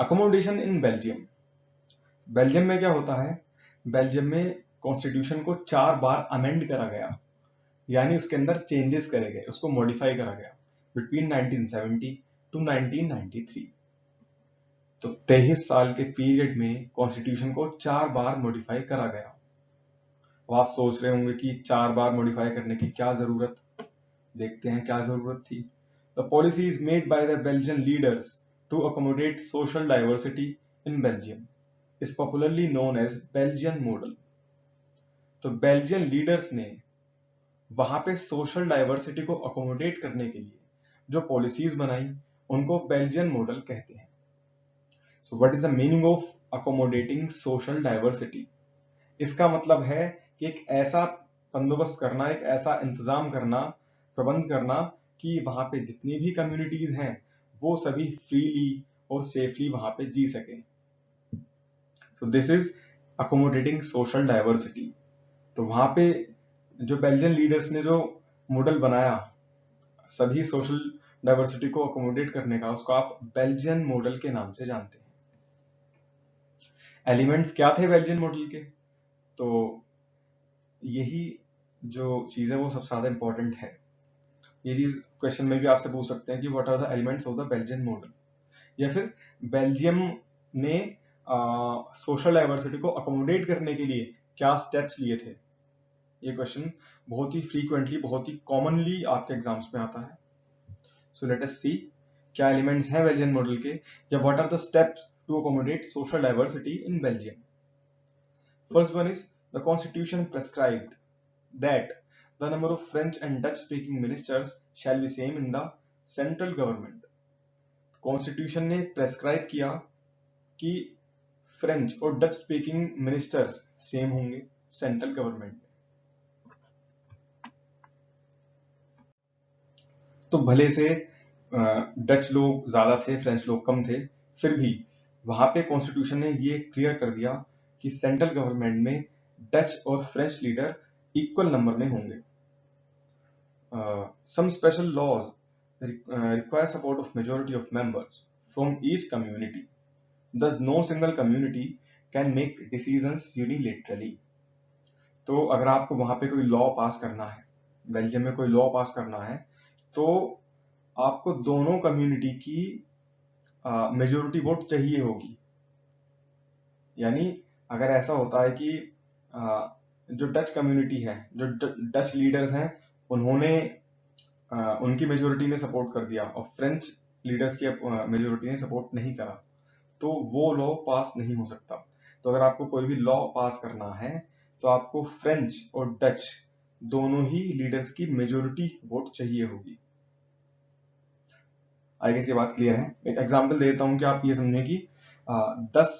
Accommodation in Belgium. Belgium में क्या होता है, बेल्जियम में कॉन्स्टिट्यूशन को 4 बार अमेंड करा गया, यानी उसके अंदर चेंजेस करे गए, उसको मॉडिफाई करा गया बिटवीन 1970 टू 1993। तो 23 साल के पीरियड में कॉन्स्टिट्यूशन को 4 बार मॉडिफाई करा गया। अब आप सोच रहे होंगे कि 4 बार मॉडिफाई करने की क्या जरूरत, देखते हैं क्या जरूरत थी। The policy is made by the Belgian leaders to accommodate social diversity in Belgium, is popularly known as Belgian model. तो बेल्जियन लीडर्स ने वहां पे सोशल डाइवर्सिटी को अकोमोडेट करने के लिए जो पॉलिसीज बनाई उनको बेल्जियन मॉडल कहते हैं। So what is the meaning of accommodating social diversity? इसका मतलब है कि एक ऐसा बंदोबस्त करना, एक ऐसा इंतजाम करना, प्रबंध करना कि वहां पे जितनी भी कम्युनिटीज हैं वो सभी फ्रीली और सेफली वहां पे जी सके। So this is accommodating social diversity. तो वहां पे जो बेल्जियन लीडर्स ने जो मॉडल बनाया सभी सोशल डाइवर्सिटी को अकोमोडेट करने का, उसको आप बेल्जियन मॉडल के नाम से जानते हैं। एलिमेंट्स क्या थे बेल्जियन मॉडल के? तो यही जो चीज है वो सबसे ज्यादा इंपॉर्टेंट है। ये चीज क्वेश्चन में भी आपसे पूछ सकते हैं कि what are the elements of the Belgian model, या फिर बेल्जियम ने सोशल डाइवर्सिटी को अकोमोडेट करने के लिए क्या स्टेप्स लिए थे। ये क्वेश्चन बहुत ही फ्रीक्वेंटली, बहुत ही कॉमनली आपके एग्जाम्स में आता है। सो लेट अस सी क्या एलिमेंट्स हैं बेल्जियन मॉडल के, या what are the steps to accommodate social diversity in Belgium. First one is the constitution prescribed that the number of French and Dutch speaking ministers shall be same in the central government. Constitution ने prescribe किया कि French और Dutch speaking ministers same होंगे central government में। तो भले से Dutch लोग ज्यादा थे, फ्रेंच लोग कम थे, फिर भी वहां पे कॉन्स्टिट्यूशन ने ये क्लियर कर दिया कि सेंट्रल गवर्नमेंट में डच और फ्रेंच लीडर इक्वल नंबर में होंगे। Some special laws require support of majority of members from each community. Thus, no single community can make decisions unilaterally. तो अगर आपको वहां पे कोई लॉ पास करना है, बेल्जियम में कोई लॉ पास करना है, तो आपको दोनों कम्युनिटी की मेजोरिटी वोट चाहिए होगी। यानी अगर ऐसा होता है कि जो डच कम्युनिटी है, जो डच लीडर्स हैं, उन्होंने उनकी मेजोरिटी ने सपोर्ट कर दिया और फ्रेंच लीडर्स की मेजोरिटी ने सपोर्ट नहीं करा, तो वो लॉ पास नहीं हो सकता। तो अगर आपको कोई भी लॉ पास करना है तो आपको फ्रेंच और डच दोनों ही लीडर्स की मेजोरिटी वोट चाहिए होगी। आई गेस ये बात क्लियर है। एक एग्जांपल देता हूं कि आप ये समझें कि 10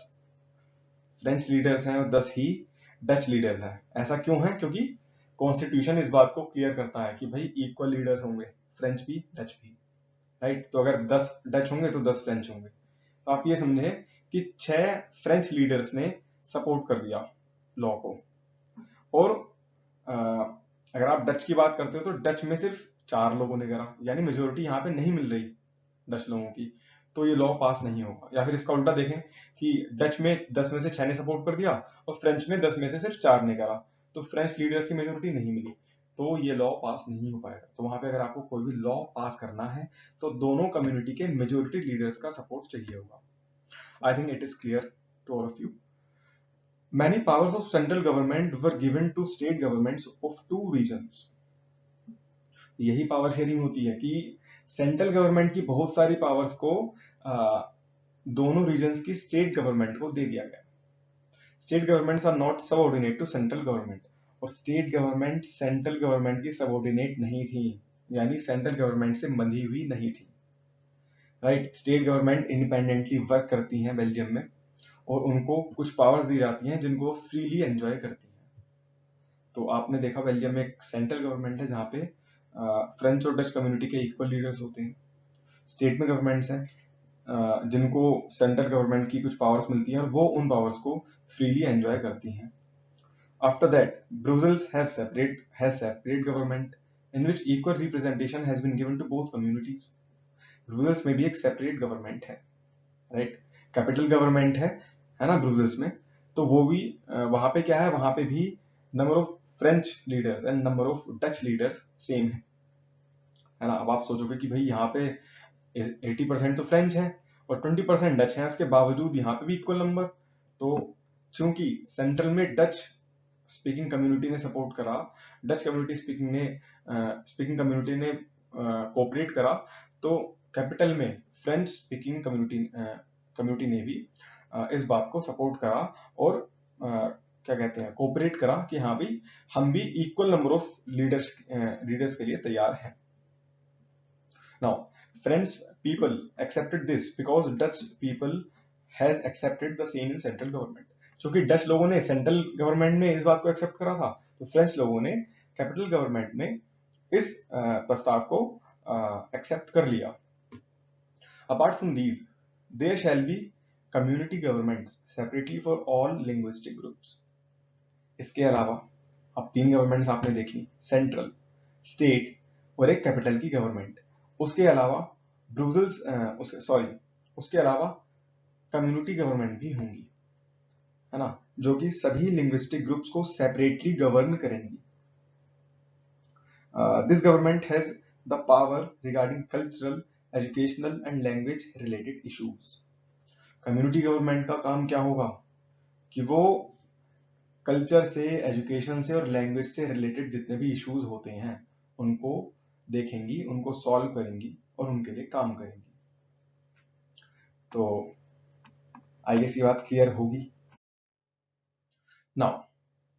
फ्रेंच लीडर्स हैं और 10 ही डच लीडर्स हैं। ऐसा क्यों है? क्योंकि कॉन्स्टिट्यूशन इस बात को क्लियर करता है कि भाई इक्वल लीडर्स होंगे, फ्रेंच भी डच भी, राइट। तो अगर 10 डच होंगे तो 10 फ्रेंच होंगे। तो आप ये समझे कि 6 फ्रेंच लीडर्स ने सपोर्ट कर दिया लॉ को, और अगर आप डच की बात करते हो तो डच में सिर्फ 4 लोगों ने करा, यानी मेजोरिटी यहाँ पे नहीं मिल रही डच लोगों की, तो ये लॉ पास नहीं होगा। या फिर इसका उल्टा देखें कि डच में 10 में से 6 ने सपोर्ट कर दिया और फ्रेंच में 10 में से सिर्फ 4 ने करा, तो फ्रेंच लीडर्स की मेजोरिटी नहीं मिली, तो ये लॉ पास नहीं हो पाएगा। तो वहां पे अगर आपको कोई भी लॉ पास करना है तो दोनों कम्युनिटी के मेजोरिटी लीडर्स का सपोर्ट चाहिए होगा। I think it is clear to all of you. Many powers of central government were given to state governments of 2 regions. यही पावर शेयरिंग होती है कि सेंट्रल गवर्नमेंट की बहुत सारी पावर्स को दोनों रीजन्स की स्टेट गवर्नमेंट को दे दिया गया। State governments are not subordinate to central government, और स्टेट गवर्नमेंट सेंट्रल गवर्नमेंट की सबऑर्डिनेट नहीं थी, यानी सेंट्रल गवर्नमेंट से बंधी हुई नहीं थी, right. State government independently work करती हैं बेल्जियम में, और उनको कुछ पावर्स दी जाती हैं जिनको फ्रीली एंजॉय करती हैं। तो आपने देखा बेल्जियम में एक सेंट्रल गवर्नमेंट है जहाँ पे फ्रेंच और डच कम्युनिटी के इक्वल लीडर्स होते हैं। स्टेट में गवर्नमेंट्स हैं जिनको सेंट्रल गवर्नमेंट की कुछ पावर्स मिलती हैं और वो उन पावर्स को फ्रीली एंजॉय करती हैं। After that Brussels has separate government in which equal representation has been given to both communities. Brussels में भी एक सेपरेट गवर्नमेंट है, राइट। कैपिटल गवर्नमेंट है ना ब्रुसेल्स में, तो वो भी वहां पे क्या है, वहां पे भी number of French leaders and number of Dutch leaders same है ना। अब आप सोचोगे कि भाई यहाँ पे 80% तो फ्रेंच है और 20% डच है, उसके बावजूद यहाँ पे भी इक्वल नंबर। तो चूंकि सेंट्रल में डच स्पीकिंग कम्युनिटी ने सपोर्ट करा, डच कम्युनिटी स्पीकिंग कम्युनिटी ने कोऑपरेट करा, तो कैपिटल में फ्रेंच स्पीकिंग कम्युनिटी ने भी इस बात को सपोर्ट करा और क्या कहते हैं, कोऑपरेट करा कि हाँ भाई हम भी इक्वल नंबर ऑफ लीडर्स के लिए तैयार हैं। Now, French people accepted this because Dutch people has accepted the same in central government. क्योंकि डच लोगों ने सेंट्रल गवर्नमेंट में इस बात को एक्सेप्ट करा था, तो फ्रेंच लोगों ने कैपिटल गवर्नमेंट में इस प्रस्ताव को एक्सेप्ट कर लिया। Apart from these, there shall be community governments separately for all linguistic groups. इसके अलावा अब 3 गवर्नमेंट्स आपने देखी, सेंट्रल, स्टेट और एक कैपिटल की गवर्नमेंट। उसके अलावा उसके अलावा कम्युनिटी गवर्नमेंट भी होंगी, है ना, जो कि सभी लिंग्विस्टिक ग्रुप्स को सेपरेटली गवर्न करेंगी। This government has the power regarding cultural, educational and language related issues. Community government का काम क्या होगा कि वो कल्चर से, एजुकेशन से और लैंग्वेज से रिलेटेड जितने भी इश्यूज होते हैं उनको देखेंगी, उनको सॉल्व करेंगी और उनके लिए काम करेंगी। तो आई गेस ये बात क्लियर होगी। नाउ